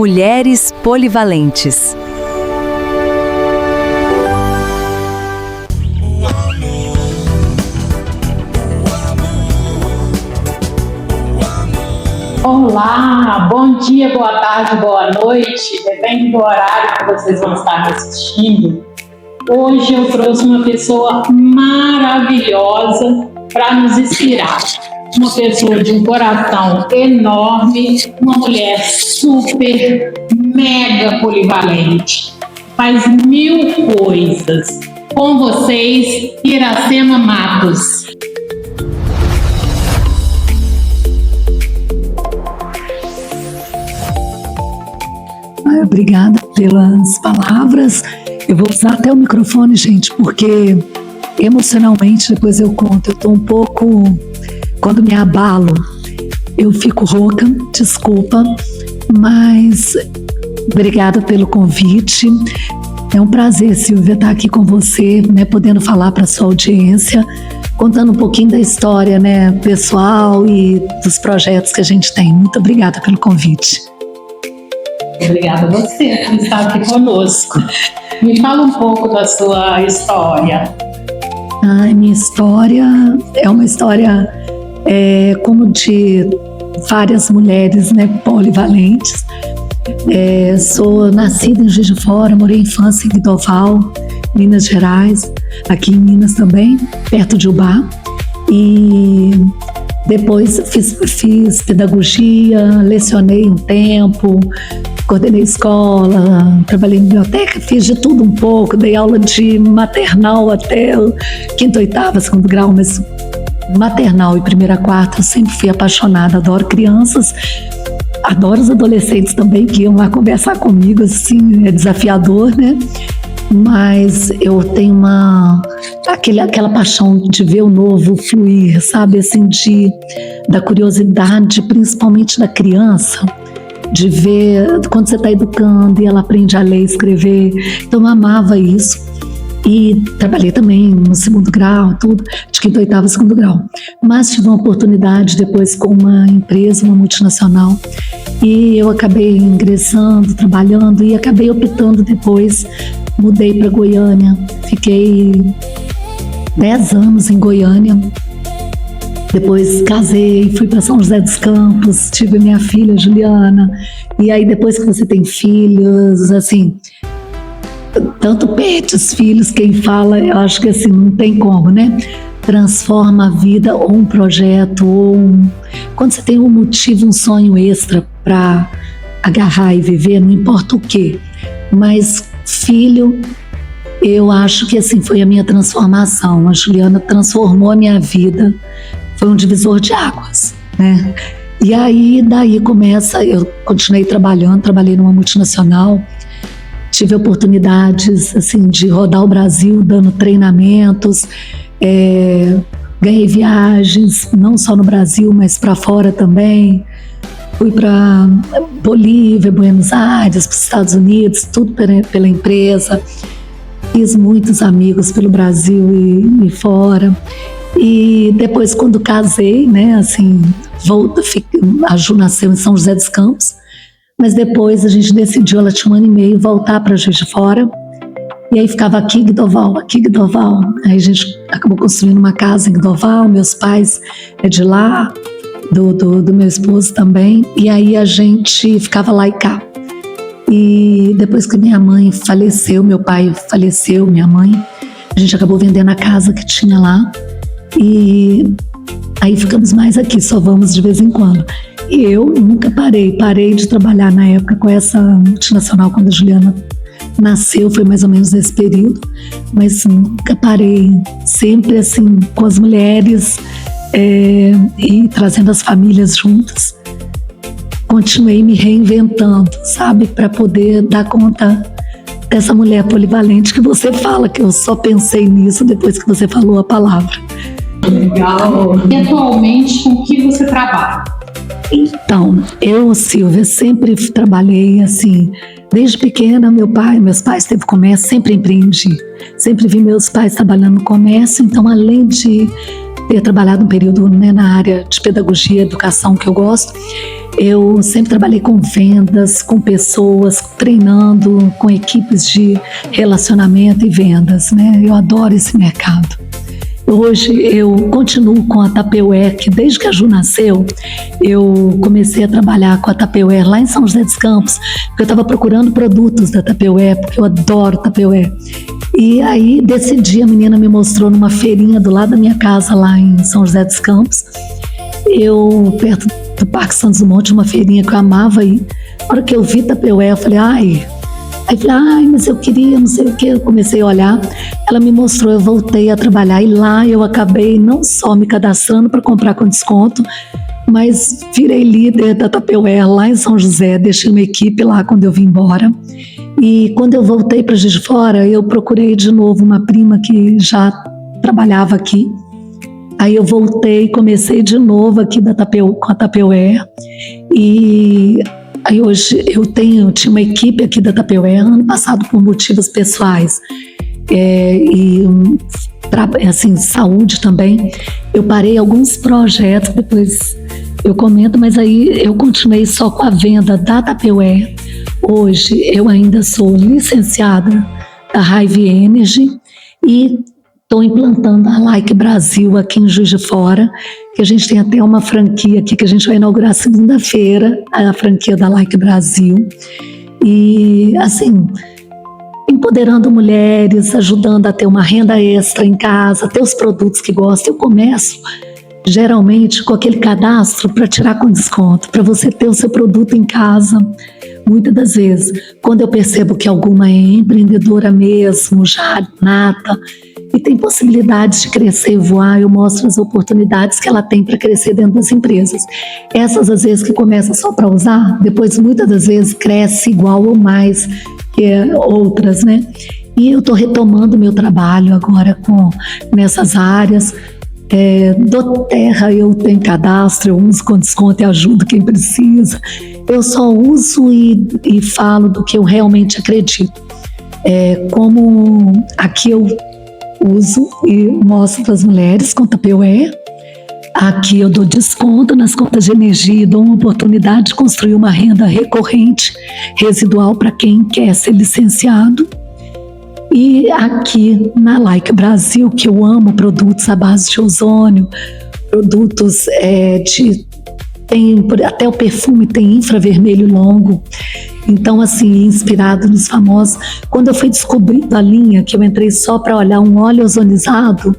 Mulheres Polivalentes. Olá, bom dia, boa tarde, boa noite, depende do horário que vocês vão estar me assistindo. Hoje eu trouxe uma pessoa maravilhosa para nos inspirar. Uma pessoa de um coração enorme, uma mulher super, mega polivalente, faz 1000 coisas. Com vocês, Iracema Matos. Obrigada pelas palavras. Eu vou usar até o microfone, gente, porque emocionalmente, depois eu conto, eu estou um pouco... Quando me abalo, eu fico rouca, desculpa, mas obrigada pelo convite. É um prazer, Silvia, estar aqui com você, né, podendo falar para a sua audiência, contando um pouquinho da história, né, pessoal e dos projetos que a gente tem. Muito obrigada pelo convite. Obrigada a você por estar aqui conosco. Me fala um pouco da sua história. Minha história é uma história como de várias mulheres, né, polivalentes. Sou nascida em Juiz de Fora, morei em infância em Guidoval, Minas Gerais, aqui em Minas também, perto de Ubá. E depois fiz pedagogia, lecionei um tempo, coordenei escola, trabalhei em biblioteca, fiz de tudo um pouco, dei aula de maternal até o 5º, 8º, 2º grau, mas maternal e 1ª a 4ª eu sempre fui apaixonada, adoro crianças, adoro os adolescentes também que iam lá conversar comigo, assim, é desafiador, né? Mas eu tenho aquela paixão de ver o novo fluir, sabe, assim, da curiosidade, principalmente da criança, de ver quando você está educando e ela aprende a ler e escrever. Então eu amava isso. E trabalhei também no 2º grau, tudo, de 5º, 8º, 2º grau. Mas tive uma oportunidade depois com uma empresa, uma multinacional, e eu acabei ingressando, trabalhando, e acabei optando depois, mudei para Goiânia, fiquei 10 anos em Goiânia. Depois casei, fui para São José dos Campos, tive minha filha Juliana, e aí depois que você tem filhos, assim, tanto perde os filhos, quem fala, eu acho que assim, não tem como, né? Transforma a vida ou um projeto, quando você tem um motivo, um sonho extra para agarrar e viver, não importa o quê, mas filho, eu acho que assim foi a minha transformação. A Juliana transformou a minha vida, foi um divisor de águas, né? E aí, daí começa, eu continuei trabalhando, trabalhei numa multinacional, tive oportunidades assim, de rodar o Brasil dando treinamentos, ganhei viagens, não só no Brasil, mas para fora também. Fui para Bolívia, Buenos Aires, para os Estados Unidos, tudo pela empresa. Fiz muitos amigos pelo Brasil e fora. E depois, quando casei, né, assim, a Ju nasceu em São José dos Campos, mas depois a gente decidiu, ela tinha 1 ano e meio, voltar para Juiz de Fora. E aí ficava aqui em Guidoval. Aí a gente acabou construindo uma casa em Guidoval, meus pais é de lá, do meu esposo também. E aí a gente ficava lá e cá. E depois que minha mãe faleceu, meu pai faleceu, minha mãe, a gente acabou vendendo a casa que tinha lá. E aí ficamos mais aqui, só vamos de vez em quando. E eu nunca parei de trabalhar na época com essa multinacional. Quando a Juliana nasceu, foi mais ou menos nesse período, mas nunca parei, sempre assim, com as mulheres e trazendo as famílias juntas. Continuei me reinventando, sabe, para poder dar conta dessa mulher polivalente que você fala, que eu só pensei nisso depois que você falou a palavra. Legal. E atualmente, com o que você trabalha? Então, eu, Silvia, sempre trabalhei assim, desde pequena, meus pais teve comércio, sempre empreendi, sempre vi meus pais trabalhando no comércio, então além de ter trabalhado um período, né, na área de pedagogia, educação, que eu gosto, Eu sempre trabalhei com vendas, com pessoas, treinando com equipes de relacionamento e vendas, né? Eu adoro esse mercado. Hoje eu continuo com a Tupperware, que desde que a Ju nasceu, eu comecei a trabalhar com a Tupperware lá em São José dos Campos, porque eu estava procurando produtos da Tupperware, porque eu adoro Tupperware. E aí decidi, a menina me mostrou numa feirinha do lado da minha casa lá em São José dos Campos, perto do Parque Santos Dumont, uma feirinha que eu amava ir. Na hora que eu vi Tupperware, eu falei, ai, mas eu queria, não sei o que, eu comecei a olhar, ela me mostrou, eu voltei a trabalhar e lá eu acabei não só me cadastrando para comprar com desconto, mas virei líder da Tupperware lá em São José, deixei uma equipe lá quando eu vim embora. E quando eu voltei para Juiz de Fora, eu procurei de novo uma prima que já trabalhava aqui. Aí eu voltei, comecei de novo aqui com a Tupperware. E aí hoje eu tinha uma equipe aqui da Tupperware, ano passado por motivos pessoais assim, saúde também. Eu parei alguns projetos, depois eu comento, mas aí eu continuei só com a venda da Tupperware. Hoje eu ainda sou licenciada da Hive Energy e estou implantando a Like Brasil aqui em Juiz de Fora, que a gente tem até uma franquia aqui que a gente vai inaugurar segunda-feira, a franquia da Like Brasil. E assim, empoderando mulheres, ajudando a ter uma renda extra em casa, ter os produtos que gostam. Eu começo geralmente com aquele cadastro para tirar com desconto, para você ter o seu produto em casa. Muitas das vezes, quando eu percebo que alguma é empreendedora mesmo, já nata, e tem possibilidades de crescer e voar, eu mostro as oportunidades que ela tem para crescer dentro das empresas. Essas, às vezes, que começa só para usar, depois, muitas das vezes, cresce igual ou mais que outras, né? E eu estou retomando meu trabalho agora nessas áreas. Do Terra eu tenho cadastro, eu uso com desconto e ajudo quem precisa. Eu só uso e falo do que eu realmente acredito. Como aqui eu uso e mostro para as mulheres com Tupperware. Aqui eu dou desconto nas contas de energia e dou uma oportunidade de construir uma renda recorrente, residual para quem quer ser licenciado. E aqui na Like Brasil, que eu amo produtos à base de ozônio, produtos até o perfume tem infravermelho longo. Então, assim, inspirado nos famosos. Quando eu fui descobrindo a linha, que eu entrei só para olhar um óleo ozonizado,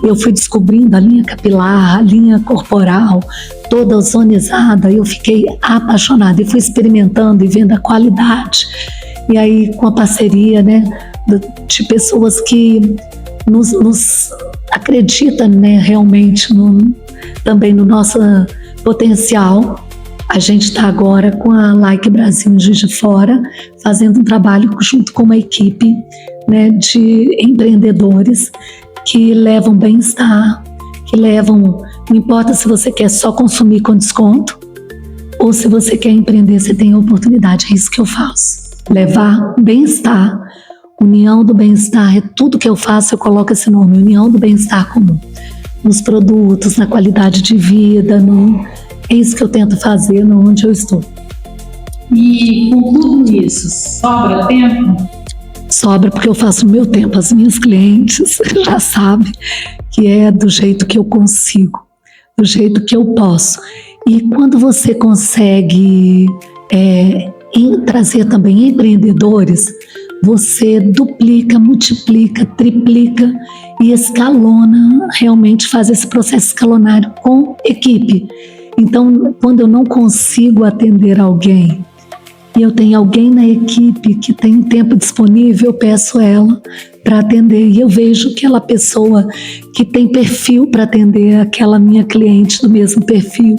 eu fui descobrindo a linha capilar, a linha corporal, toda ozonizada, eu fiquei apaixonada e fui experimentando e vendo a qualidade. E aí, com a parceria, né, de pessoas que nos acreditam, né, realmente também no nosso potencial. A gente está agora com a Like Brasil em Juiz de Fora, fazendo um trabalho junto com uma equipe, né, de empreendedores que levam bem-estar, que levam, não importa se você quer só consumir com desconto ou se você quer empreender, você tem a oportunidade, é isso que eu faço. Levar bem-estar, união do bem-estar, é tudo que eu faço, eu coloco esse nome, união do bem-estar comum, nos produtos, na qualidade de vida, é isso que eu tento fazer onde eu estou. E com tudo isso, sobra tempo? Sobra, porque eu faço o meu tempo. As minhas clientes já sabem que é do jeito que eu consigo, do jeito que eu posso. E quando você consegue trazer também empreendedores, você duplica, multiplica, triplica e escalona, realmente faz esse processo escalonário com equipe. Então, quando eu não consigo atender alguém e eu tenho alguém na equipe que tem tempo disponível, eu peço ela para atender. E eu vejo aquela pessoa que tem perfil para atender aquela minha cliente do mesmo perfil.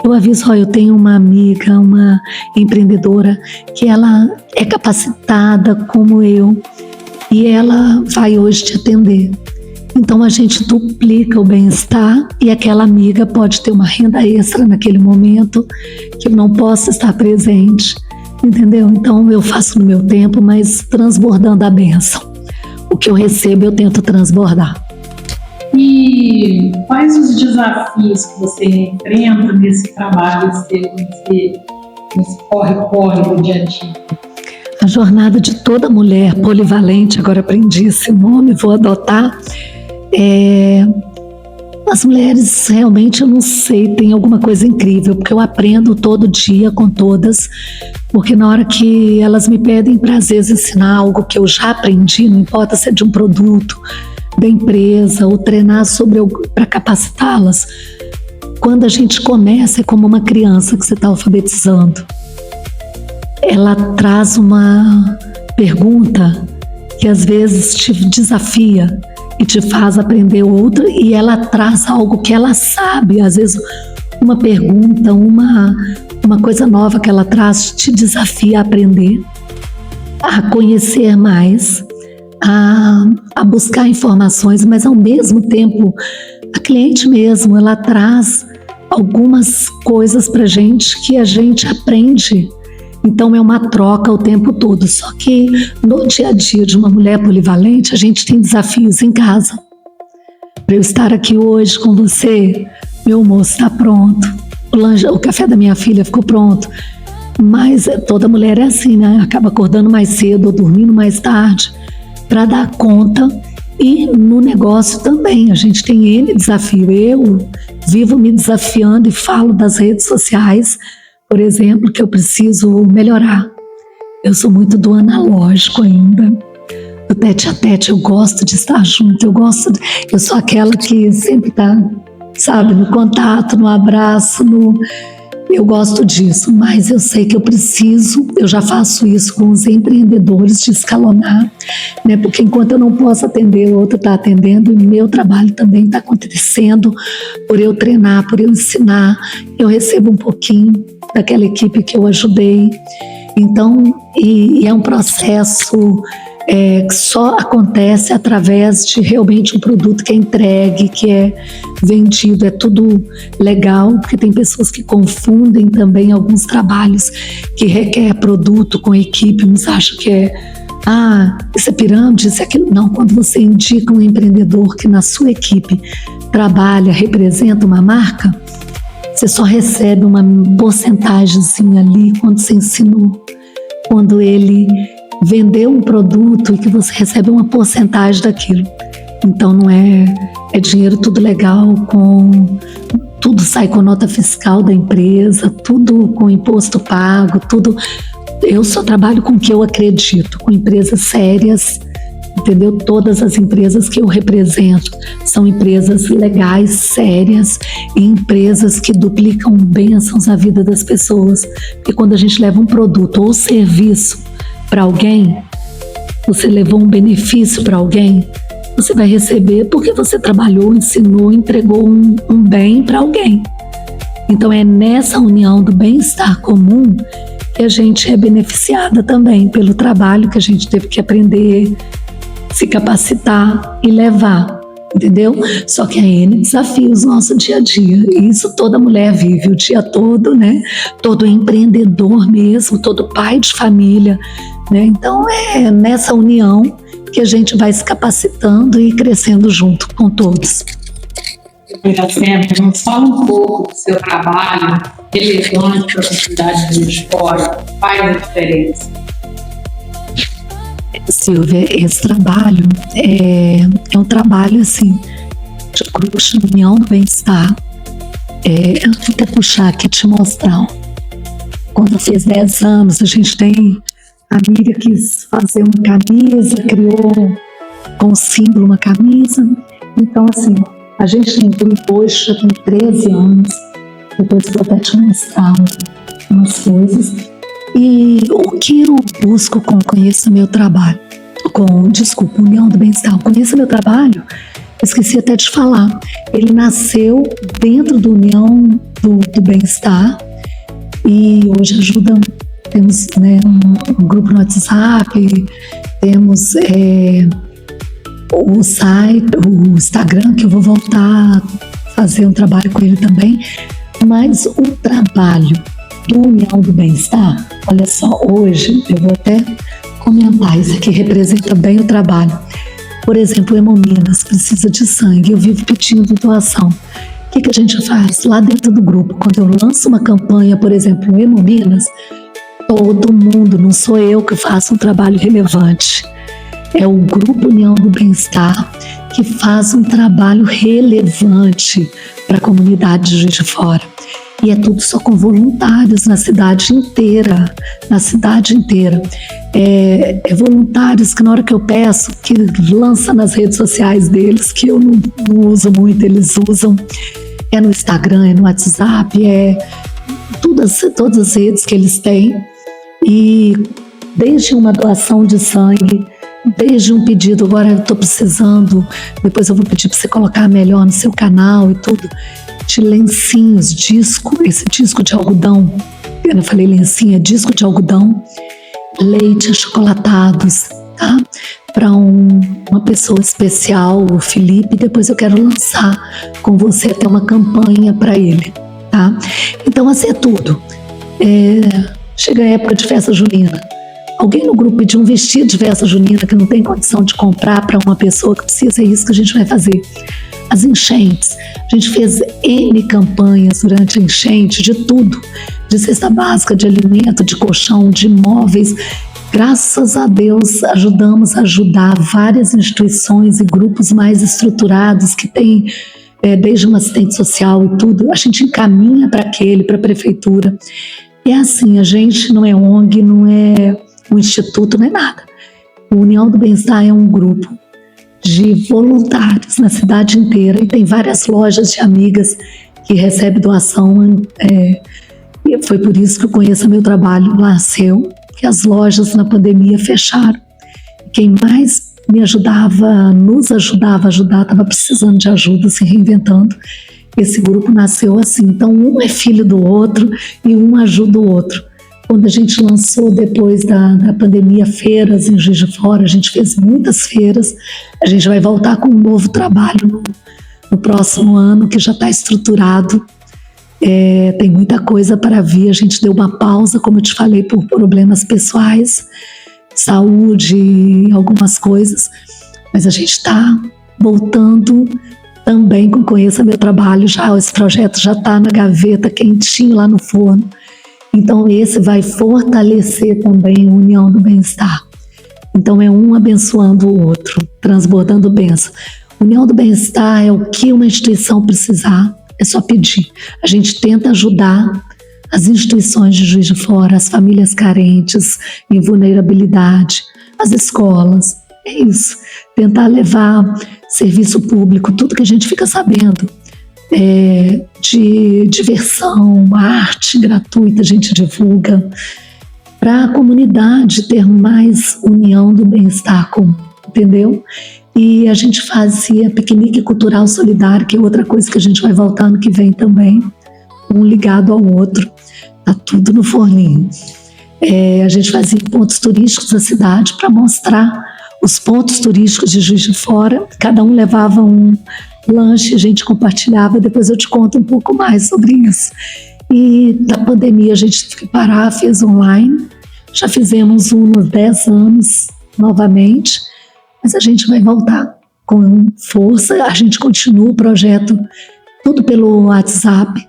Eu aviso, eu tenho uma amiga, uma empreendedora, que ela é capacitada como eu e ela vai hoje te atender. Então a gente duplica o bem-estar e aquela amiga pode ter uma renda extra naquele momento que eu não posso estar presente, entendeu? Então eu faço no meu tempo, mas transbordando a bênção. O que eu recebo eu tento transbordar. E quais os desafios que você enfrenta nesse trabalho seu, nesse corre-corre do dia a dia? A jornada de toda mulher polivalente, agora aprendi esse nome, vou adotar. As mulheres, realmente, eu não sei, tem alguma coisa incrível, porque eu aprendo todo dia com todas, porque na hora que elas me pedem para, às vezes, ensinar algo que eu já aprendi, não importa se é de um produto, da empresa, ou treinar para capacitá-las, quando a gente começa, é como uma criança que você está alfabetizando. Ela traz uma pergunta que às vezes te desafia e te faz aprender outra, e ela traz algo que ela sabe, às vezes uma pergunta, uma coisa nova que ela traz te desafia a aprender, a conhecer mais, a buscar informações, mas ao mesmo tempo a cliente mesmo, ela traz algumas coisas pra gente que a gente aprende. Então é uma troca o tempo todo, só que no dia a dia de uma mulher polivalente a gente tem desafios em casa. Para eu estar aqui hoje com você, meu almoço está pronto, o café da minha filha ficou pronto, mas toda mulher é assim, né? Acaba acordando mais cedo ou dormindo mais tarde para dar conta. E no negócio também, a gente tem N desafio. Eu vivo me desafiando e falo das redes sociais, por exemplo, que eu preciso melhorar. Eu sou muito do analógico ainda, do tete a tete. Eu gosto de estar junto, eu sou aquela que sempre está, sabe, no contato, no abraço, eu gosto disso, mas eu sei que eu já faço isso com os empreendedores, de escalonar, né? Porque enquanto eu não posso atender, o outro está atendendo, e meu trabalho também está acontecendo, por eu treinar, por eu ensinar, eu recebo um pouquinho daquela equipe que eu ajudei. Então, e é um processo que só acontece através de realmente um produto que é entregue, que é vendido. É tudo legal, porque tem pessoas que confundem também alguns trabalhos que requer produto com equipe. Uns acham que isso é pirâmide, isso é aquilo. Não, quando você indica um empreendedor que na sua equipe trabalha, representa uma marca, você só recebe uma porcentagemzinha ali quando você ensinou, quando ele vendeu um produto, e que você recebe uma porcentagem daquilo. Então não é dinheiro tudo legal, tudo sai com nota fiscal da empresa, tudo com imposto pago, tudo. Eu só trabalho com o que eu acredito, com empresas sérias, entendeu? Todas as empresas que eu represento são empresas legais, sérias, e empresas que duplicam bênçãos à vida das pessoas. Porque quando a gente leva um produto ou serviço para alguém, você levou um benefício para alguém, você vai receber porque você trabalhou, ensinou, entregou um bem para alguém. Então é nessa união do bem-estar comum que a gente é beneficiada também pelo trabalho que a gente teve que aprender, se capacitar e levar, entendeu? Só que há N desafios no nosso dia a dia, e isso toda mulher vive o dia todo, né? Todo empreendedor mesmo, todo pai de família, né? Então é nessa união que a gente vai se capacitando e crescendo junto com todos. Sempre nos fala um pouco do seu trabalho relevante para a comunidade de fora, faz a diferença. Silvia, esse trabalho é um trabalho assim, de grupo de união do bem-estar. Eu vou até puxar aqui, te mostrar. Quando eu fiz 10 anos, a Miriam quis fazer uma camisa, criou com o símbolo uma camisa. Então, assim, a gente tem grupo hoje, já tem 13 anos. Depois eu vou até te mostrar umas coisas. E o que eu busco com Conheça Meu Trabalho? União do Bem-Estar. Conheça Meu Trabalho, esqueci até de falar. Ele nasceu dentro da União do Bem-Estar, e hoje temos, né, um grupo no WhatsApp, temos o site, o Instagram, que eu vou voltar a fazer um trabalho com ele também. Mas o trabalho do União do Bem-Estar, olha só, hoje eu vou até comentar, isso aqui representa bem o trabalho. Por exemplo, o Hemominas precisa de sangue, eu vivo pedindo doação. O que a gente faz? Lá dentro do grupo, quando eu lanço uma campanha, por exemplo, o Hemominas, todo mundo, não sou eu que faço um trabalho relevante. É o Grupo União do Bem-Estar que faz um trabalho relevante para a comunidade de Juiz de Fora. E é tudo só com voluntários na cidade inteira, É voluntários que na hora que eu peço, que lança nas redes sociais deles, que eu não uso muito, eles usam. É no Instagram, é no WhatsApp, todas as redes que eles têm. E desde uma doação de sangue, desde um pedido, agora eu estou precisando, depois eu vou pedir para você colocar melhor no seu canal e tudo, de lencinhos, esse disco de algodão, eu não falei lencinho, é disco de algodão, leite achocolatados, tá? Para uma pessoa especial, o Felipe, depois eu quero lançar com você até uma campanha para ele, tá? Então, assim é tudo. Chega a época de festa junina. Alguém no grupo pediu um vestido de festa junina que não tem condição de comprar para uma pessoa que precisa, é isso que a gente vai fazer. As enchentes, a gente fez N campanhas durante a enchente, de tudo, de cesta básica, de alimento, de colchão, de móveis. Graças a Deus, ajudamos a ajudar várias instituições e grupos mais estruturados que têm, desde um assistente social e tudo, a gente encaminha para a prefeitura. E é assim, a gente não é ONG, não é um instituto, não é nada. O União do Bem-Estar é um grupo de voluntários na cidade inteira e tem várias lojas de amigas que recebem doação. E foi por isso que eu conheço meu trabalho nasceu, que as lojas na pandemia fecharam. Quem mais me ajudava, nos ajudava a ajudar, estava precisando de ajuda, se reinventando. Esse grupo nasceu assim. Então, um é filho do outro e um ajuda o outro. Quando a gente lançou, depois da pandemia, feiras em Juiz de Fora, a gente fez muitas feiras. A gente vai voltar com um novo trabalho no próximo ano, que já está estruturado. Tem muita coisa para vir. A gente deu uma pausa, como eu te falei, por problemas pessoais, saúde, algumas coisas. Mas a gente está voltando também com Conheça Meu Trabalho. Esse projeto já está na gaveta, quentinho lá no forno. Então esse vai fortalecer também a União do Bem-Estar. Então é um abençoando o outro, transbordando bênção. União do Bem-Estar é o que uma instituição precisar, é só pedir. A gente tenta ajudar as instituições de Juiz de Fora, as famílias carentes, em vulnerabilidade, as escolas, é isso. Tentar levar serviço público, tudo que a gente fica sabendo, de diversão, arte gratuita, a gente divulga, para a comunidade ter mais união do bem-estar comum, entendeu? E a gente fazia piquenique cultural solidário, que é outra coisa que a gente vai voltar ano que vem também, um ligado ao outro, tá tudo no forninho. A gente fazia pontos turísticos da cidade para mostrar os pontos turísticos de Juiz de Fora, cada um levava um lanche, a gente compartilhava, depois eu te conto um pouco mais sobre isso. E da pandemia a gente teve que parar, fez online, já fizemos nos 10 anos novamente, mas a gente vai voltar com força, a gente continua o projeto tudo pelo WhatsApp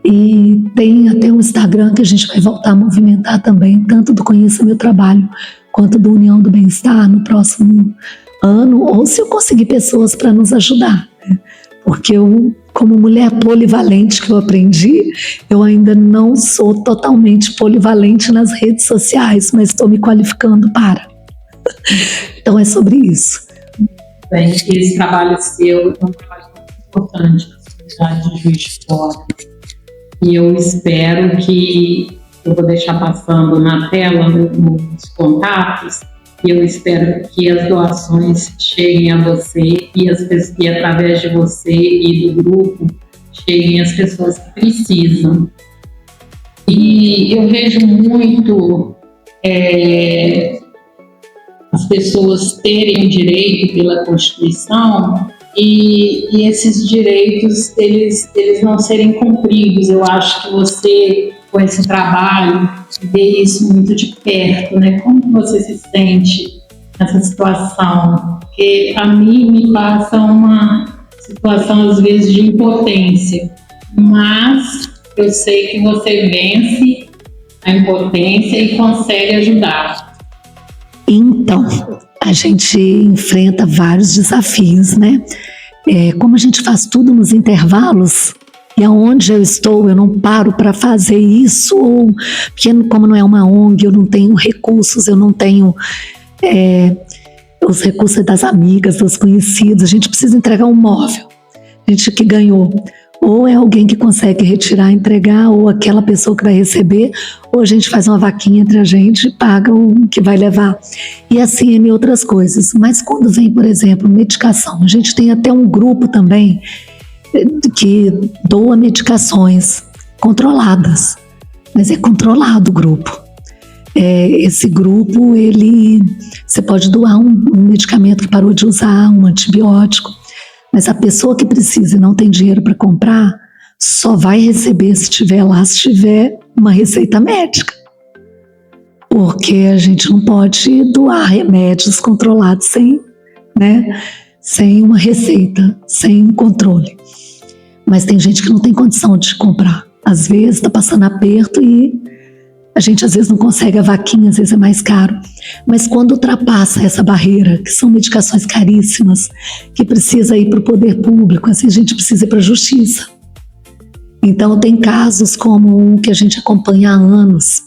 e tem até um Instagram que a gente vai voltar a movimentar também, tanto do Conheça Meu Trabalho quanto do União do Bem-Estar no próximo ano, ou se eu conseguir pessoas para nos ajudar, né? Porque eu, como mulher polivalente que eu aprendi, eu ainda não sou totalmente polivalente nas redes sociais, mas estou me qualificando para. Então é sobre isso. Bem, esse trabalho seu é um trabalho muito importante para a cidade de Juiz de Fora. E eu espero que, eu vou deixar passando na tela os contatos, e eu espero que as doações cheguem a você e através de você e do grupo cheguem às pessoas que precisam. E eu vejo muito as pessoas terem direito pela Constituição e esses direitos eles não serem cumpridos. Eu acho que você, com esse trabalho, vê isso muito de perto, né? Como você se sente nessa situação? a mim me passa uma situação, às vezes, de impotência. Mas eu sei que você vence a impotência e consegue ajudar. Então, a gente enfrenta vários desafios, né? Como a gente faz tudo nos intervalos, e aonde eu estou, eu não paro para fazer isso, porque como não é uma ONG, eu não tenho recursos, eu não tenho os recursos das amigas, dos conhecidos, a gente precisa entregar um móvel, a gente que ganhou. Ou é alguém que consegue retirar, entregar, ou aquela pessoa que vai receber, ou a gente faz uma vaquinha entre a gente e paga o que vai levar. E assim em outras coisas. Mas quando vem, por exemplo, medicação, a gente tem até um grupo também que doa medicações controladas, mas é controlado o grupo. Esse grupo, você pode doar um medicamento que parou de usar, um antibiótico, mas a pessoa que precisa e não tem dinheiro para comprar, só vai receber se tiver uma receita médica. Porque a gente não pode doar remédios controlados sem uma receita, sem um controle. Mas tem gente que não tem condição de comprar. Às vezes está passando aperto e a gente às vezes não consegue a vaquinha, às vezes é mais caro. Mas quando ultrapassa essa barreira, que são medicações caríssimas, que precisa ir para o poder público, assim a gente precisa ir para a justiça. Então tem casos como o que a gente acompanha há anos,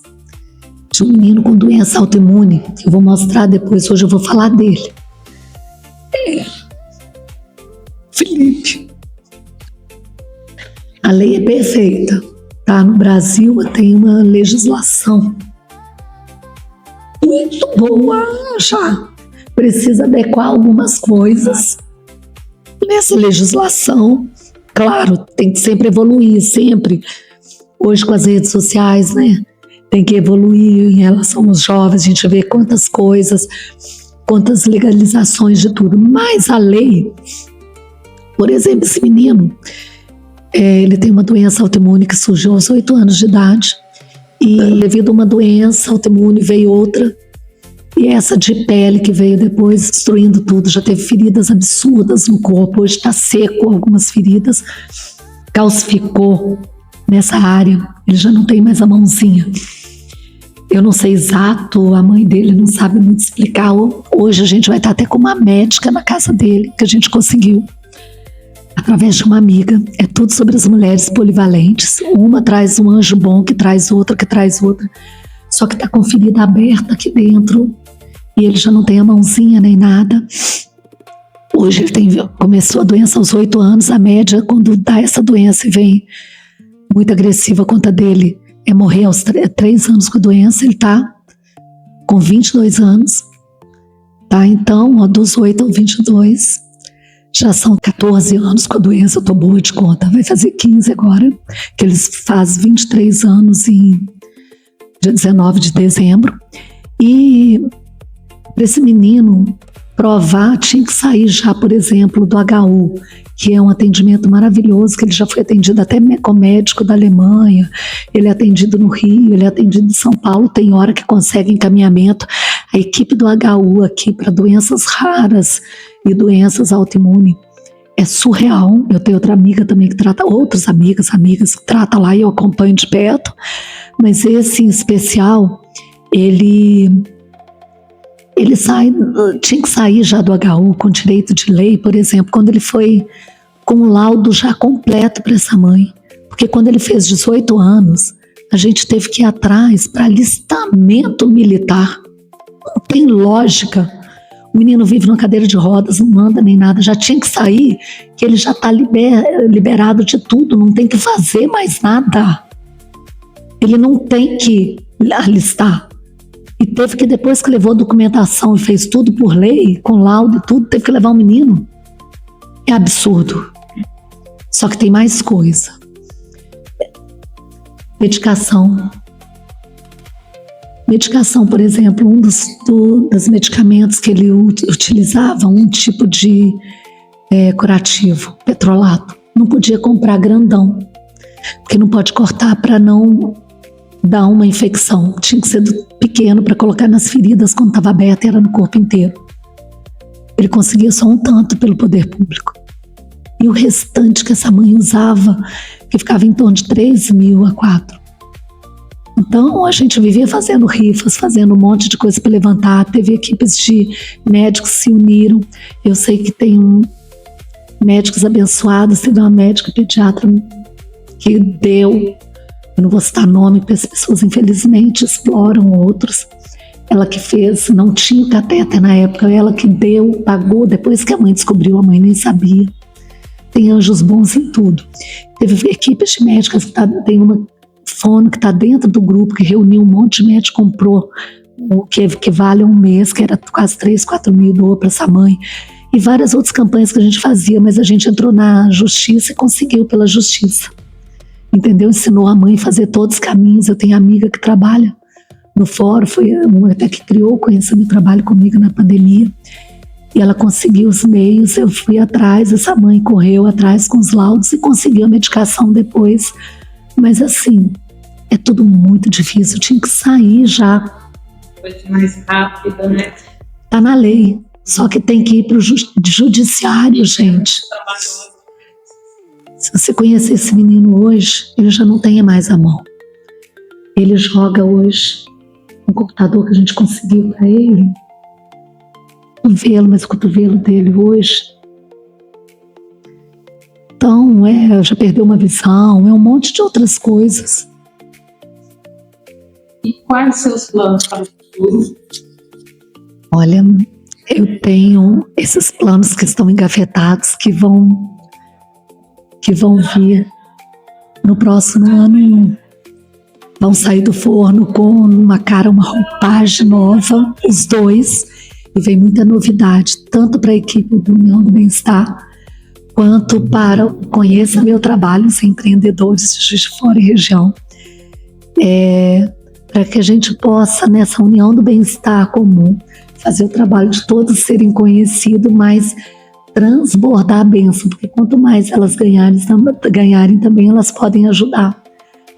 de um menino com doença autoimune, que eu vou mostrar depois, hoje eu vou falar dele. Felipe. A lei é perfeita. Tá? No Brasil tem uma legislação muito boa já. Precisa adequar algumas coisas nessa legislação. Claro, tem que sempre evoluir, sempre. Hoje com as redes sociais, né? Tem que evoluir em relação aos jovens, a gente vê quantas coisas, quantas legalizações de tudo. Mas a lei, por exemplo, esse menino, ele tem uma doença autoimune que surgiu aos 8 anos de idade e devido a uma doença autoimune veio outra e essa de pele que veio depois destruindo tudo, já teve feridas absurdas no corpo, hoje está seco algumas feridas, calcificou nessa área, ele já não tem mais a mãozinha. Eu não sei exato, a mãe dele não sabe muito explicar, hoje a gente vai estar até com uma médica na casa dele, que a gente conseguiu. Através de uma amiga, é tudo sobre as mulheres polivalentes. Uma traz um anjo bom, que traz outra, só que está com ferida aberta aqui dentro e ele já não tem a mãozinha nem nada. Hoje ele começou a doença aos 8 anos, a média quando dá essa doença e vem muito agressiva, a conta dele é morrer aos 3 anos com a doença, ele está com 22 anos, tá? Então, dos 8 aos 22... já são 14 anos com a doença, eu estou boa de conta, vai fazer 15 agora, que eles fazem 23 anos em dia 19 de dezembro. E para esse menino provar, tinha que sair já, por exemplo, do HU, que é um atendimento maravilhoso, que ele já foi atendido até com médico da Alemanha, ele é atendido no Rio, ele é atendido em São Paulo, tem hora que consegue encaminhamento. A equipe do HU aqui para doenças raras e doenças autoimunes é surreal. Eu tenho outra amiga também que trata, outras amigas que trata lá e eu acompanho de perto, mas esse em especial, ele tinha que sair já do HU com direito de lei, por exemplo, quando ele foi com o laudo já completo para essa mãe, porque quando ele fez 18 anos, a gente teve que ir atrás para alistamento militar. Não tem lógica. O menino vive numa cadeira de rodas, não anda nem nada, já tinha que sair, que ele já está liberado de tudo, não tem que fazer mais nada. Ele não tem que alistar. E teve que, depois que levou documentação e fez tudo por lei, com laudo e tudo, teve que levar o menino. É absurdo. Só que tem mais coisa. Medicação. Medicação, por exemplo, um dos medicamentos que ele utilizava, um tipo de curativo, petrolato, não podia comprar grandão, porque não pode cortar para não dar uma infecção. Tinha que ser pequeno para colocar nas feridas quando estava aberta e era no corpo inteiro. ele conseguia só um tanto pelo poder público. E o restante que essa mãe usava, que ficava em torno de 3.000 a 4. Então a gente vivia fazendo rifas, fazendo um monte de coisa para levantar. Teve equipes de médicos que se uniram. Eu sei que tem médicos abençoados. Teve uma médica pediatra que deu, eu não vou citar nome, porque as pessoas infelizmente exploram outros. Ela que fez, não tinha catéter na época, ela que deu, pagou, depois que a mãe descobriu, a mãe nem sabia. Tem anjos bons em tudo. Teve equipes de médicas, tem uma fono que está dentro do grupo, que reuniu um monte de médico, comprou o que vale um mês, que era quase 3, 4 mil, doou para essa mãe. E várias outras campanhas que a gente fazia, mas a gente entrou na justiça e conseguiu pela justiça. Entendeu? Ensinou a mãe a fazer todos os caminhos. Eu tenho amiga que trabalha no fórum, foi uma até que criou, conheceu meu trabalho comigo na pandemia. E ela conseguiu os meios, eu fui atrás, essa mãe correu atrás com os laudos e conseguiu a medicação depois. Mas assim, é tudo muito difícil, eu tinha que sair já. Coisa mais rápida, né? Tá na lei, só que tem que ir pro judiciário, gente. Se você conhecer esse menino hoje, ele já não tem mais a mão. Ele joga hoje um computador que a gente conseguiu para ele. Mas o cotovelo dele hoje. Então, já perdeu uma visão, um monte de outras coisas. E quais seus planos para o futuro? Olha, eu tenho esses planos que estão engavetados, que vão vir no próximo ano. Vão sair do forno com uma roupagem nova, os dois. E vem muita novidade, tanto para a equipe do União do Bem-Estar, quanto para Conheça Meu Trabalho, os empreendedores de Juiz de Fora e região. Para que a gente possa, nessa União do Bem-Estar comum, fazer o trabalho de todos serem conhecidos, mas transbordar a bênção, porque quanto mais elas ganharem também, elas podem ajudar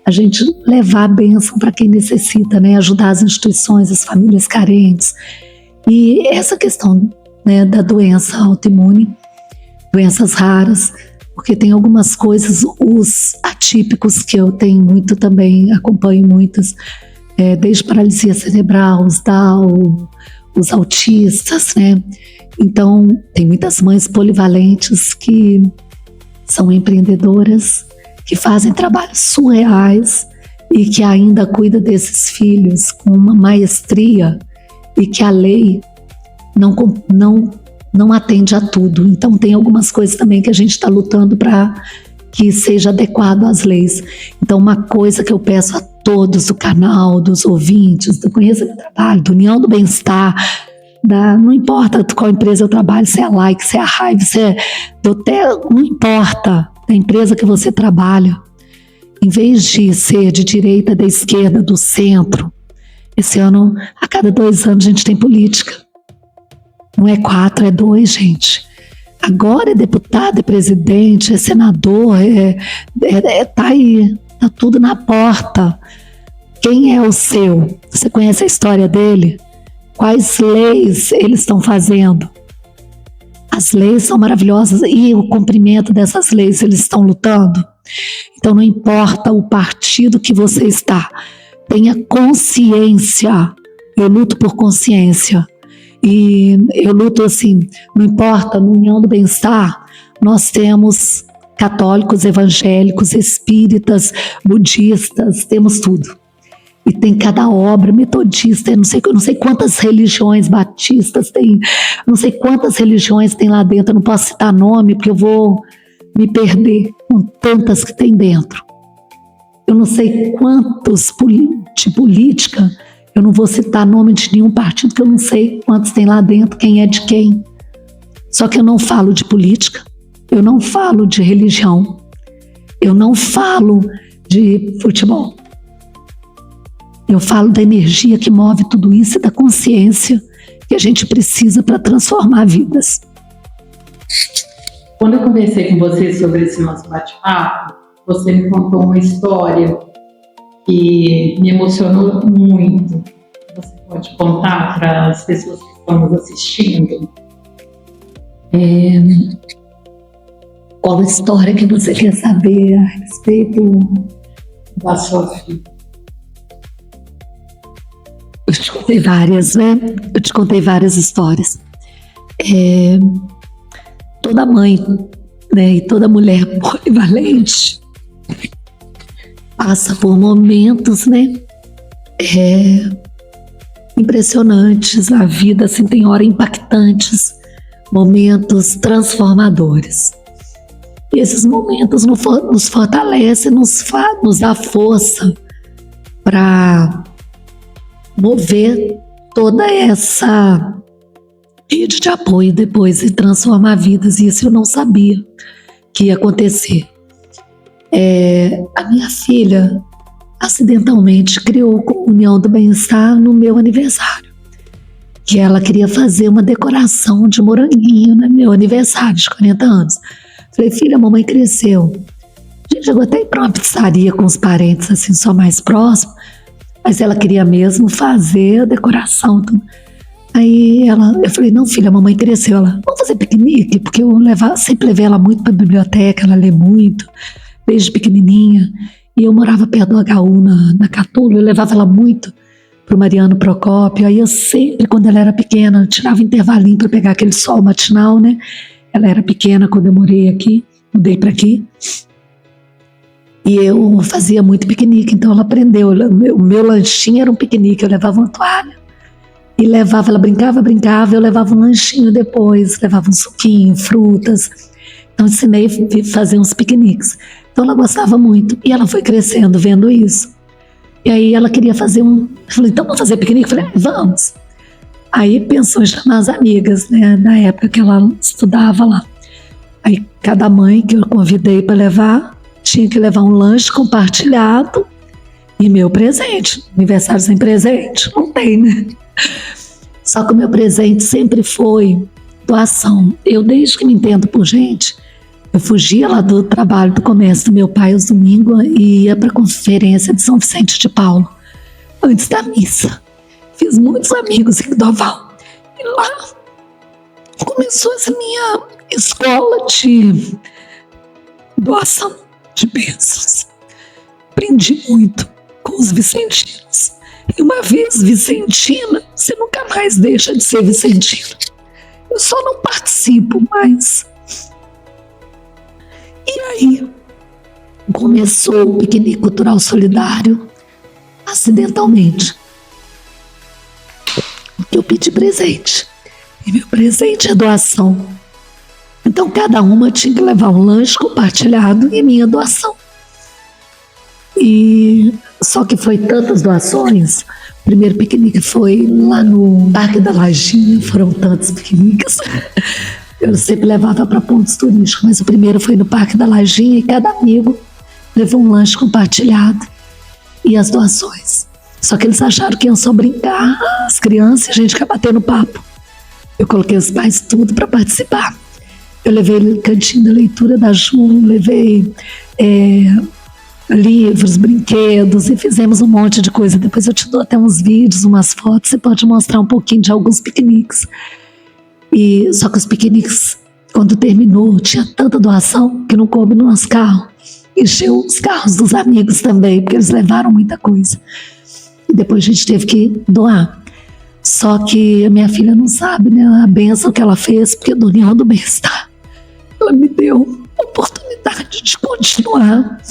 a gente levar a bênção para quem necessita, né? Ajudar as instituições, as famílias carentes. E essa questão, né, da doença autoimune, doenças raras, porque tem algumas coisas, os atípicos que eu tenho muito também, acompanho muitas, desde paralisia cerebral, os Down, os autistas, né? Então, tem muitas mães polivalentes que são empreendedoras, que fazem trabalhos surreais e que ainda cuidam desses filhos com uma maestria e que a lei não atende a tudo. Então tem algumas coisas também que a gente está lutando para que seja adequado às leis. Então uma coisa que eu peço a todos do canal, dos ouvintes, do Conheça Meu Trabalho, do União do Bem-Estar, não importa qual empresa eu trabalho, se é a Like, se é a Hive, se é do hotel, não importa da empresa que você trabalha, em vez de ser de direita, da esquerda, do centro. Esse ano, a cada 2 anos, a gente tem política. Não é 4, é 2, gente. Agora é deputado, é presidente, é senador, tá aí, tá tudo na porta. Quem é o seu? Você conhece a história dele? Quais leis eles estão fazendo? As leis são maravilhosas e o cumprimento dessas leis eles estão lutando. Então não importa o partido que você está, tenha consciência. Eu luto por consciência. E eu luto assim, não importa, no União do Bem-Estar, nós temos católicos, evangélicos, espíritas, budistas, temos tudo. E tem cada obra, metodista, eu não sei quantas religiões, batistas tem, não sei quantas religiões tem lá dentro, eu não posso citar nome, porque eu vou me perder com tantas que tem dentro. Eu não sei quantos de política, eu não vou citar nome de nenhum partido, que eu não sei quantos tem lá dentro, quem é de quem. Só que eu não falo de política, eu não falo de religião, eu não falo de futebol. Eu falo da energia que move tudo isso e da consciência que a gente precisa para transformar vidas. Quando eu conversei com você sobre esse nosso bate-papo, você me contou uma história que me emocionou muito. Você pode contar para as pessoas que estão nos assistindo? Qual história que você quer saber a respeito da sua filha? Eu te contei várias, né? Eu te contei várias histórias. Toda mãe, né, e toda mulher polivalente passa por momentos, né, impressionantes na vida, assim, tem horas impactantes, momentos transformadores. E esses momentos nos fortalecem, nos dá força para mover toda essa rede de apoio depois e transformar vidas. E isso eu não sabia que ia acontecer. A minha filha acidentalmente criou a União do Bem-Estar no meu aniversário, que ela queria fazer uma decoração de moranguinho no meu aniversário de 40 anos. Falei, filha, a mamãe cresceu. A gente chegou até ir para uma pizzaria com os parentes, assim, só mais próximos, mas ela queria mesmo fazer a decoração, tudo. Aí eu falei, não, filha, a mamãe cresceu. Ela, vamos fazer piquenique? Porque eu sempre levei ela muito para a biblioteca, ela lê muito, desde pequenininha. E eu morava perto do HU, na Catula, eu levava ela muito para o Mariano Procópio. Aí eu sempre, quando ela era pequena, eu tirava intervalinho para pegar aquele sol matinal, né? Ela era pequena quando eu mudei para aqui. E eu fazia muito piquenique, então ela aprendeu. O meu lanchinho era um piquenique, eu levava uma toalha e levava, ela brincava, eu levava um lanchinho depois, levava um suquinho, frutas. Então ensinei a fazer uns piqueniques. Então ela gostava muito e ela foi crescendo vendo isso. E aí ela queria fazer eu falei, então vamos fazer piquenique? Eu falei, vamos. Aí pensou em chamar as amigas, né, na época que ela estudava lá. Aí cada mãe que eu convidei para levar, tinha que levar um lanche compartilhado e meu presente. Aniversário sem presente, não tem, né? Só que o meu presente sempre foi doação. Eu, desde que me entendo por gente, eu fugia lá do trabalho, do comércio do meu pai aos domingos e ia para a conferência de São Vicente de Paulo, antes da missa. Fiz muitos amigos em Doval. E lá começou essa minha escola de doação de bênçãos. Aprendi muito com os vicentinos. E uma vez vicentina, você nunca mais deixa de ser vicentina. Eu só não participo mais. E aí começou o piquenique cultural solidário acidentalmente. Eu pedi presente. E meu presente é doação. Então cada uma tinha que levar um lanche compartilhado e minha doação. E só que foi tantas doações. O primeiro piquenique foi lá no Parque da Lajinha, foram tantos piqueniques. Eu sempre levava para pontos turísticos, mas o primeiro foi no Parque da Lajinha e cada amigo levou um lanche compartilhado e as doações. Só que eles acharam que iam só brincar, as crianças, a gente quer bater no papo. Eu coloquei os pais tudo para participar. Eu levei cantinho da leitura da Ju, levei livros, brinquedos e fizemos um monte de coisa. Depois eu te dou até uns vídeos, umas fotos, você pode mostrar um pouquinho de alguns piqueniques. E só que os piqueniques, quando terminou, tinha tanta doação que não coube no nosso carro. Encheu os carros dos amigos também, porque eles levaram muita coisa. E depois a gente teve que doar. Só que a minha filha não sabe, né, a bênção que ela fez, porque a União do Bem-Estar, ela me deu a oportunidade de continuar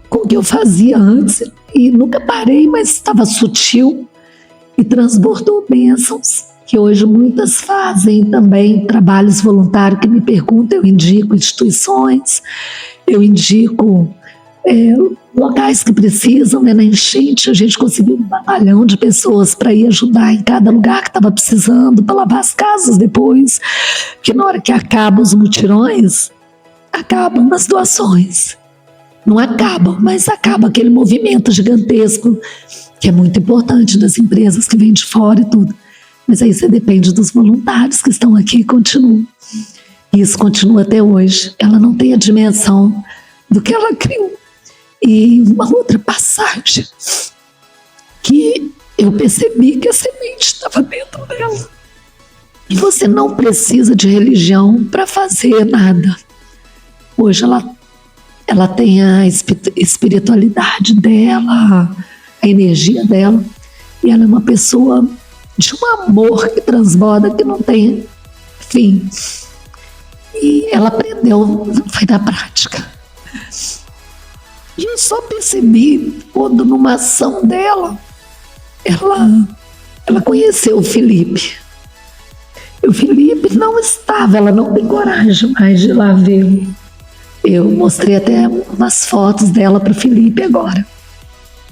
com o que eu fazia antes. E nunca parei, mas estava sutil e transbordou bênçãos, que hoje muitas fazem também trabalhos voluntários que me perguntam, eu indico instituições, eu indico locais que precisam, né? Na enchente a gente conseguiu um batalhão de pessoas para ir ajudar em cada lugar que estava precisando, para lavar as casas depois, que na hora que acabam os mutirões, acabam as doações. Não acabam, mas acaba aquele movimento gigantesco, que é muito importante das empresas que vêm de fora e tudo. Mas aí você depende dos voluntários que estão aqui e continuam. E isso continua até hoje. Ela não tem a dimensão do que ela criou. E uma outra passagem que eu percebi que a semente estava dentro dela. E você não precisa de religião para fazer nada. Hoje ela tem a espiritualidade dela, a energia dela, e ela é uma pessoa de um amor que transborda, que não tem fim. E ela aprendeu, foi na prática. E eu só percebi quando, numa ação dela, ela conheceu o Felipe. E o Felipe não estava, ela não tem coragem mais de ir lá vê-lo. Eu mostrei até umas fotos dela para o Felipe agora.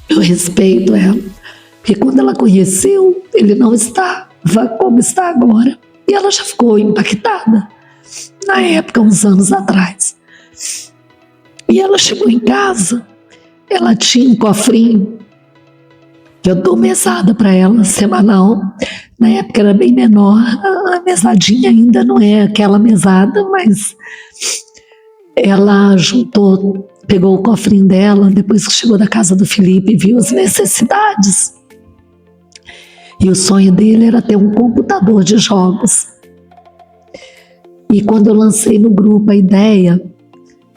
Eu respeito ela, porque quando ela conheceu, ele não estava como está agora. E ela já ficou impactada, na época, uns anos atrás. E ela chegou em casa, ela tinha um cofrinho, que eu dou mesada para ela, semanal. Na época era bem menor, a mesadinha ainda não é aquela mesada, mas ela juntou, pegou o cofrinho dela, depois que chegou da casa do Felipe, viu as necessidades. E o sonho dele era ter um computador de jogos. E quando eu lancei no grupo a ideia,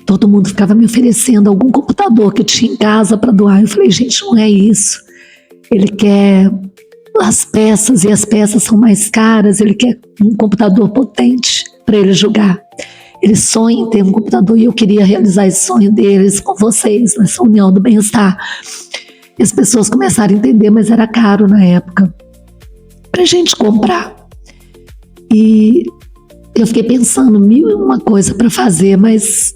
todo mundo ficava me oferecendo algum computador que eu tinha em casa para doar. Eu falei, gente, não é isso. Ele quer as peças, e as peças são mais caras, ele quer um computador potente para ele jogar. Ele sonha em ter um computador e eu queria realizar esse sonho deles com vocês, nessa união do bem-estar. E as pessoas começaram a entender, mas era caro na época pra gente comprar. E eu fiquei pensando 1001 coisa para fazer, mas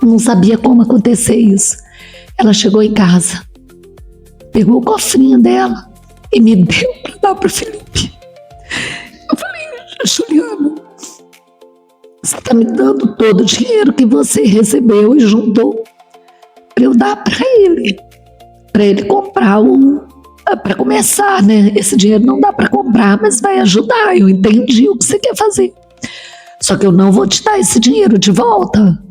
não sabia como acontecer isso. Ela chegou em casa, pegou o cofrinho dela e me deu para dar para o Felipe. Eu falei, Juliana, você está me dando todo o dinheiro que você recebeu e juntou para eu dar para ele comprar para começar, né? Esse dinheiro não dá para comprar, mas vai ajudar. Eu entendi o que você quer fazer. Só que eu não vou te dar esse dinheiro de volta.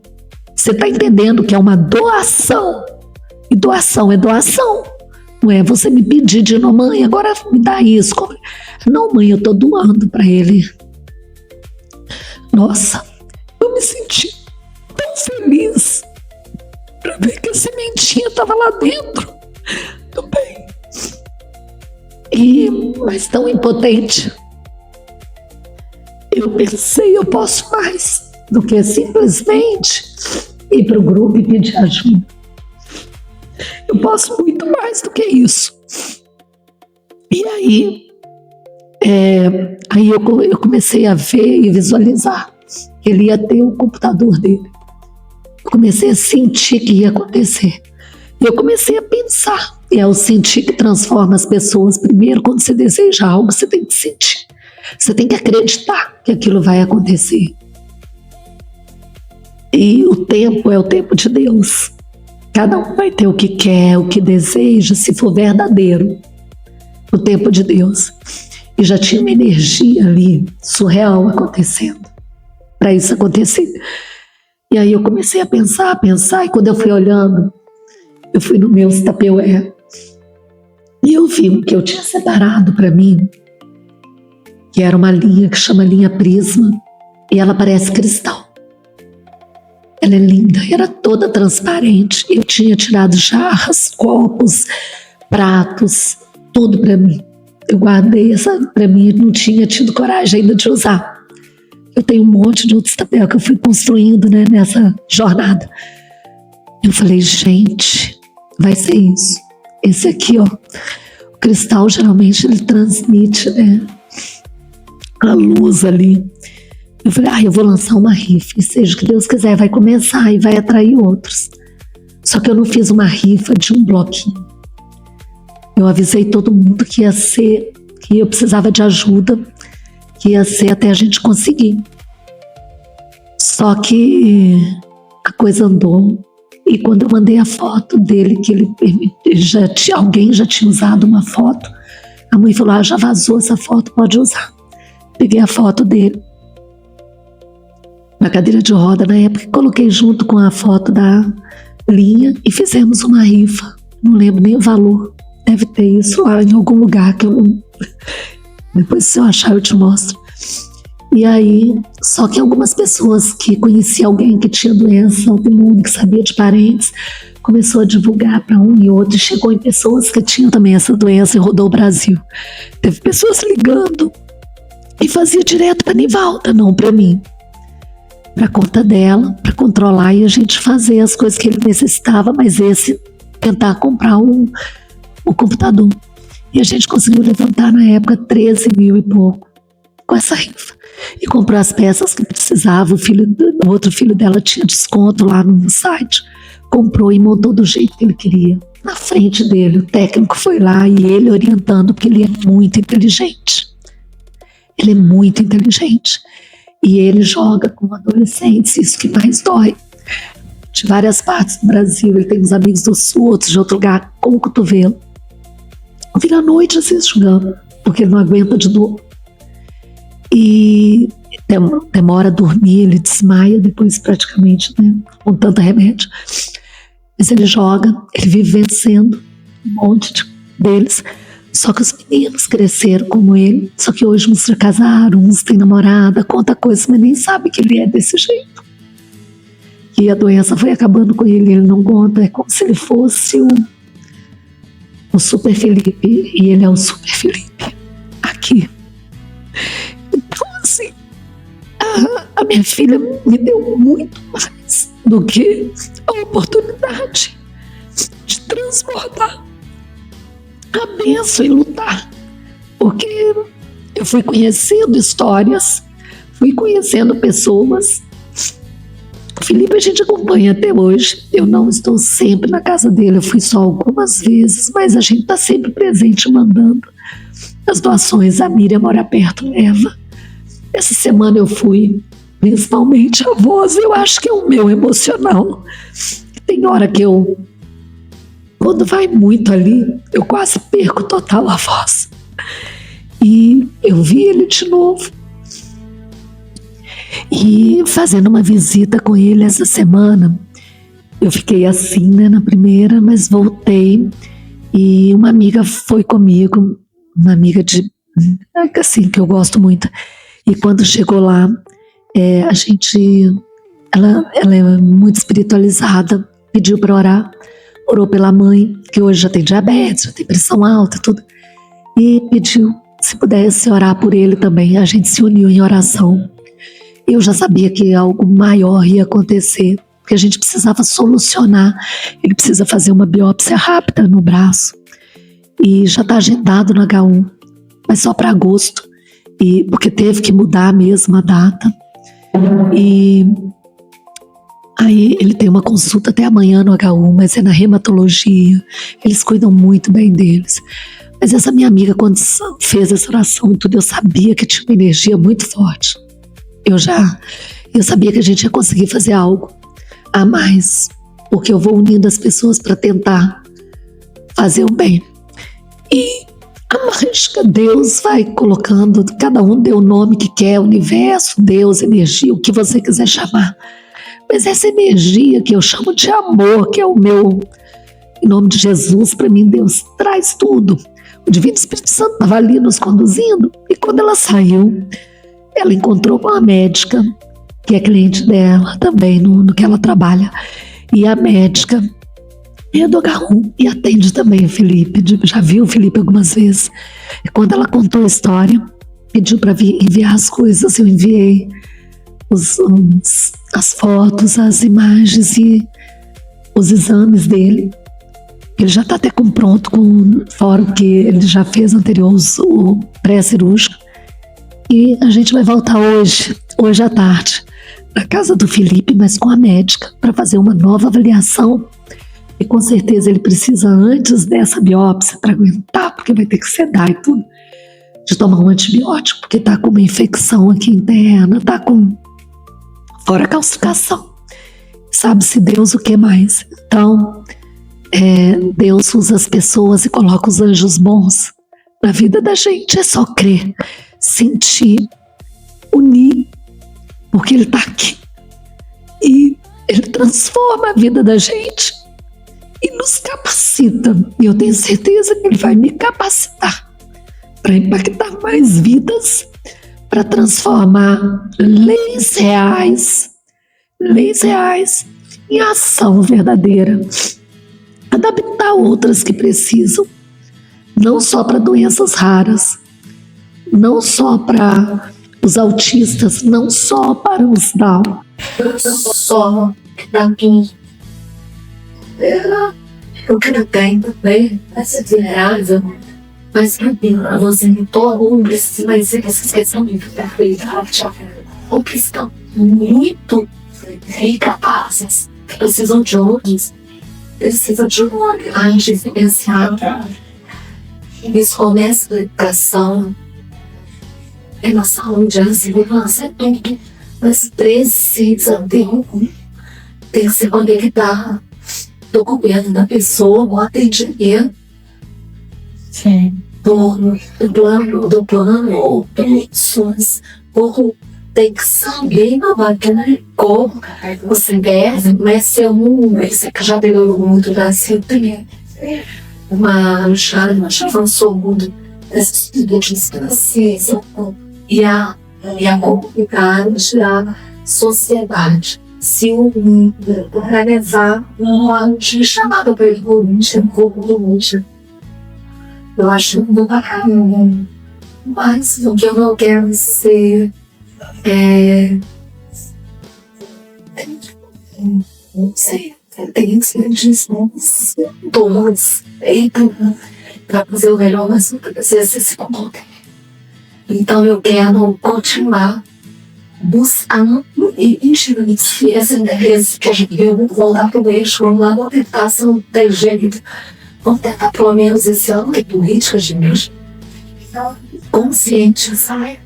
Você está entendendo que é uma doação? E doação é doação. Não é você me pedir de novo, mãe, agora me dá isso. Não, mãe, eu estou doando para ele. Nossa, eu me senti tão feliz para ver que a sementinha estava lá dentro também. Mas tão impotente. Eu pensei, eu posso mais do que simplesmente ir para o grupo e pedir ajuda. Eu posso muito mais do que isso. E aí, eu comecei a ver e visualizar que ele ia ter o computador dele. Eu comecei a sentir que ia acontecer. E eu comecei a pensar. E é o sentir que transforma as pessoas. Primeiro, quando você deseja algo, você tem que sentir. Você tem que acreditar que aquilo vai acontecer. E o tempo é o tempo de Deus. Cada um vai ter o que quer, o que deseja, se for verdadeiro. O tempo de Deus. E já tinha uma energia ali, surreal, acontecendo. Para isso acontecer. E aí eu comecei a pensar. E quando eu fui olhando, eu fui no meu Tupperware. E eu vi o que eu tinha separado para mim, que era uma linha que chama linha Prisma, e ela parece cristal. Ela é linda, era toda transparente. Eu tinha tirado jarras, copos, pratos, tudo para mim. Eu guardei essa para mim e não tinha tido coragem ainda de usar. Eu tenho um monte de outros papéis que eu fui construindo, né, nessa jornada. Eu falei, gente, vai ser isso. Esse aqui, ó, o cristal geralmente ele transmite, né, a luz ali. Eu falei, eu vou lançar uma rifa, e seja o que Deus quiser, vai começar e vai atrair outros. Só que eu não fiz uma rifa de um bloquinho. Eu avisei todo mundo que ia ser, que eu precisava de ajuda, que ia ser até a gente conseguir. Só que a coisa andou. E quando eu mandei a foto dele, que ele alguém já tinha usado uma foto, a mãe falou, já vazou essa foto, pode usar. Peguei a foto dele na cadeira de roda, na época, coloquei junto com a foto da linha e fizemos uma rifa. Não lembro nem o valor. Deve ter isso lá em algum lugar que eu não... Depois, se eu achar, eu te mostro. E aí, só que algumas pessoas que conheciam alguém que tinha doença autoimune, que sabia de parentes, começou a divulgar para um e outro, e chegou em pessoas que tinham também essa doença e rodou o Brasil. Teve pessoas ligando e fazia direto para Nivalda, não para mim, para conta dela, para controlar e a gente fazer as coisas que ele necessitava, mas esse tentar comprar o computador. E a gente conseguiu levantar na época 13 mil e pouco com essa rifa. E comprou as peças que precisava. O outro filho dela tinha desconto lá no site. Comprou e montou do jeito que ele queria. Na frente dele, o técnico foi lá e ele orientando, porque ele é muito inteligente. Ele é muito inteligente. E ele joga com adolescentes, isso que mais dói. De várias partes do Brasil, ele tem uns amigos do sul, outros de outro lugar, com o cotovelo. Vira à noite assim jogando, porque ele não aguenta de dor. E demora a dormir, ele desmaia depois praticamente, né, com tanto remédio. Mas ele joga, ele vive vencendo um monte deles. Só que os meninos cresceram como ele, só que hoje uns já casaram, uns têm namorada, conta coisas, mas nem sabe que ele é desse jeito. E a doença foi acabando com ele, ele não conta, é como se ele fosse o Super Felipe, e ele é o Super Felipe aqui. Então, assim, a minha filha me deu muito mais do que a oportunidade de transbordar a bênção e lutar. Porque eu fui conhecendo histórias, fui conhecendo pessoas. O Felipe a gente acompanha até hoje. Eu não estou sempre na casa dele, eu fui só algumas vezes, mas a gente está sempre presente, mandando as doações. A Miriam mora perto, leva. Essa semana eu fui, principalmente a voz, eu acho que é o meu emocional. Tem hora que quando vai muito ali, eu quase perco total a voz. E eu vi ele de novo. E fazendo uma visita com ele essa semana, eu fiquei assim, né, na primeira, mas voltei e uma amiga foi comigo, uma amiga assim, que eu gosto muito. E quando chegou lá, ela é muito espiritualizada, pediu para orar, orou pela mãe, que hoje já tem diabetes, já tem pressão alta, tudo, e pediu se pudesse orar por ele também. A gente se uniu em oração. Eu já sabia que algo maior ia acontecer, porque a gente precisava solucionar. Ele precisa fazer uma biópsia rápida no braço e já está agendado no H1, mas só para agosto, porque teve que mudar mesmo a data. E aí ele tem uma consulta até amanhã no H1, mas é na hematologia. Eles cuidam muito bem deles. Mas essa minha amiga, quando fez essa oração, tudo, eu sabia que tinha uma energia muito forte. Eu sabia que a gente ia conseguir fazer algo a mais, porque eu vou unindo as pessoas para tentar fazer o bem. E a mágica, Deus vai colocando, cada um deu o nome que quer, universo, Deus, energia, o que você quiser chamar. Mas essa energia que eu chamo de amor, que é o meu, em nome de Jesus, para mim Deus traz tudo. O Divino Espírito Santo estava ali nos conduzindo, e quando ela saiu, ela encontrou uma médica, que é cliente dela também, no que ela trabalha. E a médica é do H1 e atende também o Felipe. Já viu o Felipe algumas vezes. E quando ela contou a história, pediu para enviar as coisas, eu enviei as fotos, as imagens e os exames dele. Ele já está até pronto, fora o que ele já fez anterior, o pré-cirúrgico. E a gente vai voltar hoje à tarde, na casa do Felipe, mas com a médica, para fazer uma nova avaliação. E com certeza ele precisa, antes dessa biópsia, para aguentar, porque vai ter que sedar e tudo, de tomar um antibiótico, porque está com uma infecção aqui interna, está com fora calcificação. Sabe-se Deus o que mais. Então, Deus usa as pessoas e coloca os anjos bons na vida da gente. É só crer, sentir, unir, porque Ele está aqui e Ele transforma a vida da gente e nos capacita. E eu tenho certeza que Ele vai me capacitar para impactar mais vidas, para transformar leis reais em ação verdadeira, adaptar outras que precisam, não só para doenças raras, não só para os autistas, não só para os Down. Só para mim. Eu quero bem também, vai ser vulnerável, mas para mim, você todo mundo precisa mais essa questão de verdade, ou que estão muito incapazes, precisam de outros, precisam de um olhar diferenciado. Isso começa na educação, é na saúde, a segurança, é tudo, mas precisa ter que se conectar do governo da pessoa, o atendimento. Sim. Do plano ou pessoas, ou tem que saber na máquina de corpo, você deve, mas se eu não, isso que já melhorou muito da CT, já avançou muito esses estudos que precisam e a comunidade, a sociedade se unir para levar um arte chamado pelo corpo do mundo. Eu acho muito bacana, mas o que eu não quero ser não sei, tem que ser todos para fazer o melhor, mas não precisa ser se comportar. Então eu quero continuar buscando e enxergando essa interesse que eu vou voltar para o eixo, vamos lá, vou tentar, se não tem jeito, vamos tentar pelo menos esse ano que política de Deus. Consciente, sabe?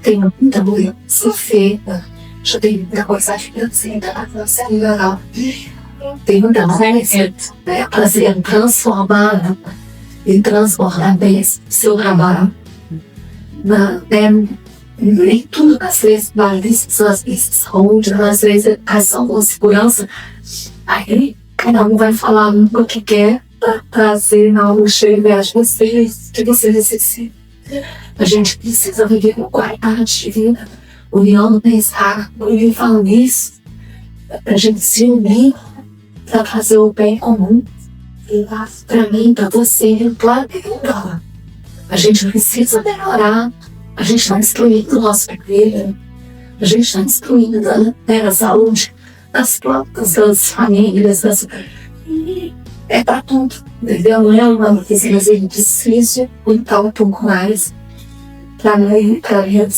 Tem muita coisa a ser feita, já tem muita coisa financeira, não sei legal. Tem muita coisa para ser transformada e transformar bem esse seu trabalho. Nem tudo às vezes vai decisões de saúde, às vezes educação ou segurança. Aí cada um vai falar o que quer para trazer algo cheio a vocês, que você necessita. A gente precisa viver com qualidade de vida, união, pensar, união falando isso, para a gente se unir para fazer o bem comum. Para mim, para você, claro que não. A gente precisa melhorar. A gente está destruindo o nosso vida, a gente está destruindo a saúde das próprias das famílias, é para tudo, entendeu? Não é uma coisa difícil, então um pouco mais para mim,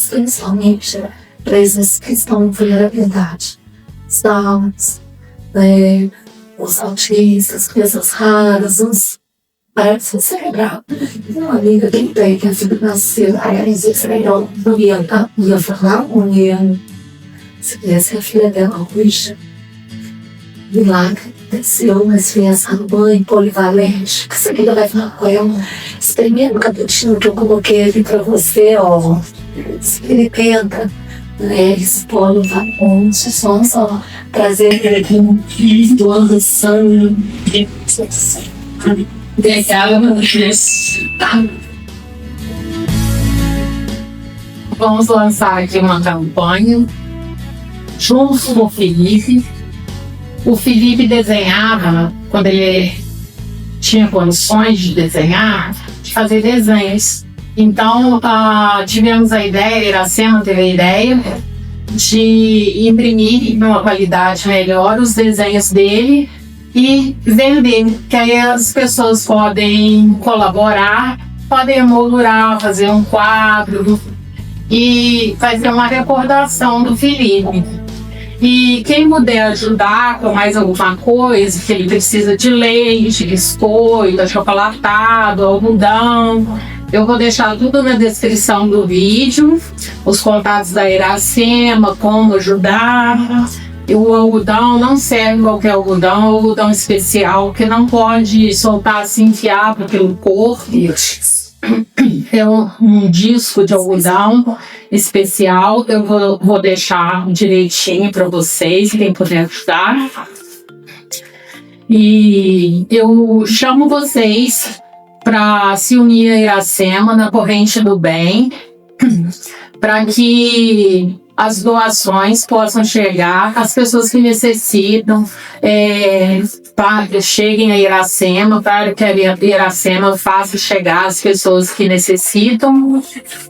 principalmente para esses que estão em vulnerabilidade, os autistas, crianças raras, os parece cerebral. Uma amiga que tem que a filha nasceu, aí ela dizia cerebral, não ia falar, não ia. Se tivesse a filha dela hoje, milagre, desceu, mas criança no banho, polivalente, que você ainda vai falar com ela. Esse primeiro capítulo que eu coloquei aqui pra você, ó, experimenta, esse polivalente, só trazer aqui doando sangue, Vamos lançar aqui uma campanha junto com o Felipe. O Felipe desenhava, quando ele tinha condições de desenhar, de fazer desenhos. Então, tivemos a ideia, Iracema teve a ideia de imprimir em uma qualidade melhor os desenhos dele e vender, que aí as pessoas podem colaborar, podem emoldurar, fazer um quadro e fazer uma recordação do Felipe. E quem puder ajudar com mais alguma coisa, que ele precisa de leite, biscoito, achocolatado, algodão, eu vou deixar tudo na descrição do vídeo, os contatos da Iracema, como ajudar. O algodão não serve qualquer algodão, é um algodão especial que não pode soltar assim fiado pelo corpo. É um disco de algodão especial, eu vou deixar direitinho para vocês, quem puder ajudar. E eu chamo vocês para se unir a Iracema na corrente do bem, para que as doações possam chegar às pessoas que necessitam, para que cheguem a Iracema, para que a Iracema faça chegar às pessoas que necessitam.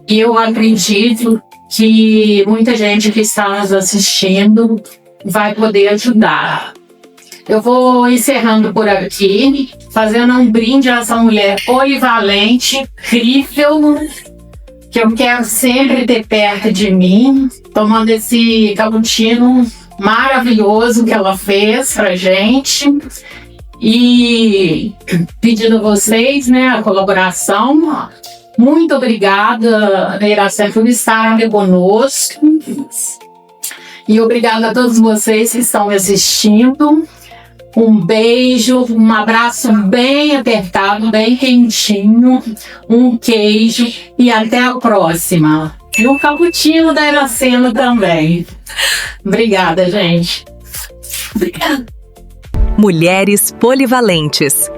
E eu acredito que muita gente que está nos assistindo vai poder ajudar. Eu vou encerrando por aqui, fazendo um brinde a essa mulher polivalente, incrível, que eu quero sempre ter perto de mim, tomando esse cappuccino maravilhoso que ela fez pra gente. E pedindo a vocês, né, a colaboração. Muito obrigada, Iracema, por estar aqui conosco. E obrigada a todos vocês que estão me assistindo. Um beijo, um abraço bem apertado, bem quentinho, um queijo e até a próxima. E um cappuccino da Iracema também. Obrigada, gente. Obrigada. Mulheres Polivalentes.